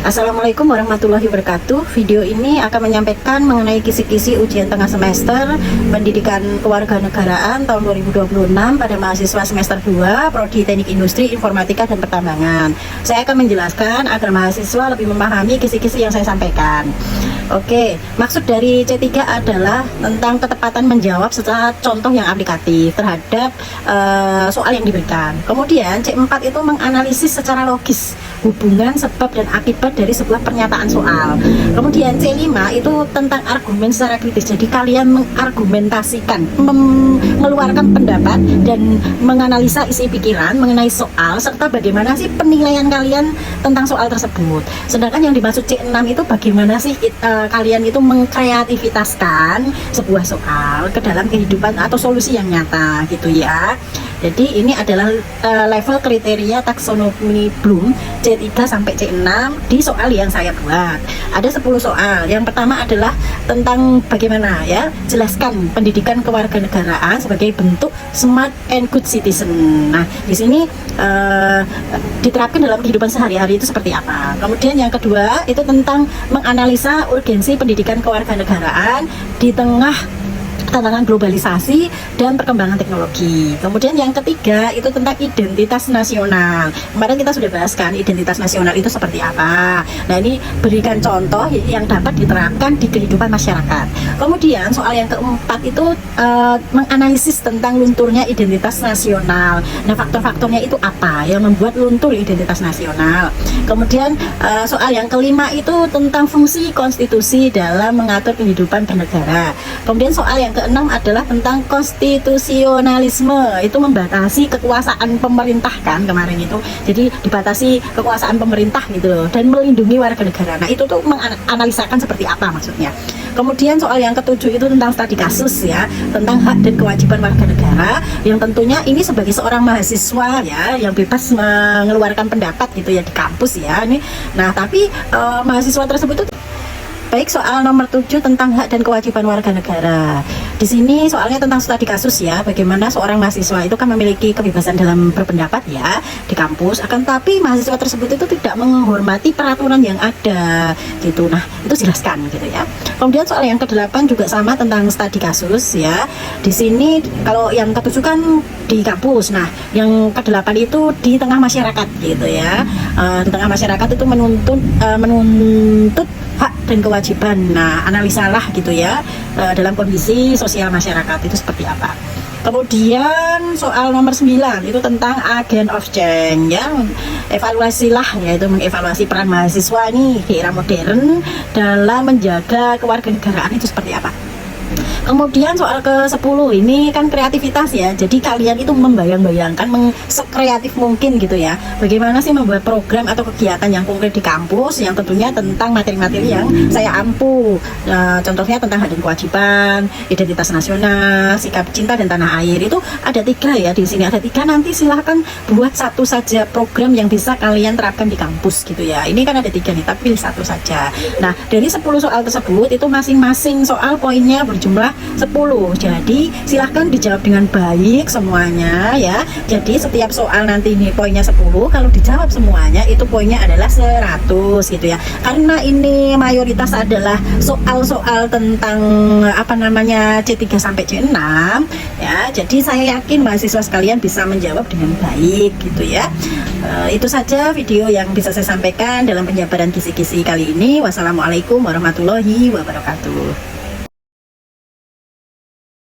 Assalamualaikum warahmatullahi wabarakatuh. Video ini akan menyampaikan mengenai kisi-kisi ujian tengah semester Pendidikan Kewarganegaraan tahun 2026 pada mahasiswa semester 2 Prodi Teknik Industri, Informatika dan Pertambangan. Saya akan menjelaskan agar mahasiswa lebih memahami kisi-kisi yang saya sampaikan. Oke, maksud dari C3 adalah tentang ketepatan menjawab secara contoh yang aplikatif terhadap soal yang diberikan. Kemudian C4 itu menganalisis secara logis hubungan sebab dan akibat dari sebuah pernyataan soal. Kemudian C5 itu tentang argumen secara kritis. Jadi kalian mengargumentasikan, mengeluarkan pendapat dan menganalisa isi pikiran mengenai soal serta bagaimana sih penilaian kalian tentang soal tersebut. Sedangkan yang dimaksud C6 itu bagaimana sih kalian itu mengkreativitaskan sebuah soal ke dalam kehidupan atau solusi yang nyata gitu ya. Jadi ini adalah level kriteria taksonomi Bloom C3 sampai C6 di soal yang saya buat. Ada 10 soal. Yang pertama adalah tentang bagaimana ya, jelaskan pendidikan kewarganegaraan sebagai bentuk smart and good citizen. Nah, di sini diterapkan dalam kehidupan sehari-hari itu seperti apa. Kemudian yang kedua itu tentang menganalisa urgensi pendidikan kewarganegaraan di tengah tantangan globalisasi dan perkembangan teknologi. Kemudian yang ketiga itu tentang identitas nasional. Kemarin kita sudah bahas kan identitas nasional itu seperti apa. Nah, ini berikan contoh yang dapat diterapkan di kehidupan masyarakat. Kemudian soal yang keempat itu menganalisis tentang lunturnya identitas nasional. Nah, faktor-faktornya itu apa yang membuat luntur identitas nasional. Kemudian soal yang kelima itu tentang fungsi konstitusi dalam mengatur kehidupan bernegara. Kemudian soal yang keenam adalah tentang konstitusionalisme, itu membatasi kekuasaan pemerintah kan kemarin itu, jadi dibatasi kekuasaan pemerintah gitu loh, dan melindungi warga negara. Nah, itu tuh menganalisakan seperti apa maksudnya. Kemudian soal yang ketujuh itu tentang studi kasus ya, tentang hak dan kewajiban warga negara, yang tentunya ini sebagai seorang mahasiswa ya, yang bebas mengeluarkan pendapat gitu ya di kampus ya ini. Nah, tapi mahasiswa tersebut itu baik. Soal nomor 7 tentang hak dan kewajiban warga negara. Di sini soalnya tentang studi kasus ya, bagaimana seorang mahasiswa itu kan memiliki kebebasan dalam berpendapat ya di kampus, akan tapi mahasiswa tersebut itu tidak menghormati peraturan yang ada gitu. Nah, itu jelaskan gitu ya. Kemudian soal yang ke-8 juga sama tentang studi kasus ya. Di sini kalau yang ke-7 kan di kampus. Nah, yang ke-8 itu di tengah masyarakat gitu ya. Di tengah masyarakat itu menuntut hak dan kewajiban. Nah, analisalah gitu ya dalam kondisi sosial masyarakat itu seperti apa. Kemudian soal nomor 9 itu tentang agent of change ya, evaluasilah, yaitu mengevaluasi peran mahasiswa nih di era modern dalam menjaga kewarganegaraan itu seperti apa. Kemudian soal ke-10 ini kan kreativitas ya. Jadi kalian itu membayang-bayangkan sekreatif mungkin gitu ya. Bagaimana sih membuat program atau kegiatan yang konkret di kampus yang tentunya tentang materi-materi yang saya ampu. Contohnya tentang hak dan kewajiban, identitas nasional, sikap cinta dan tanah air. Itu ada 3 ya, di sini ada 3. Nanti silahkan buat satu saja program yang bisa kalian terapkan di kampus gitu ya. Ini kan ada 3 nih, tapi pilih satu saja. Nah, dari 10 soal tersebut itu masing-masing soal poinnya berjumlah 10. Jadi silahkan dijawab dengan baik semuanya ya. Jadi setiap soal nanti ini poinnya 10, kalau dijawab semuanya itu poinnya adalah 100 gitu ya. Karena ini mayoritas adalah soal-soal tentang apa namanya C3 sampai C6 ya. Jadi saya yakin mahasiswa sekalian bisa menjawab dengan baik gitu ya. Itu saja video yang bisa saya sampaikan dalam penjabaran kisi-kisi kali ini. Wassalamualaikum warahmatullahi wabarakatuh.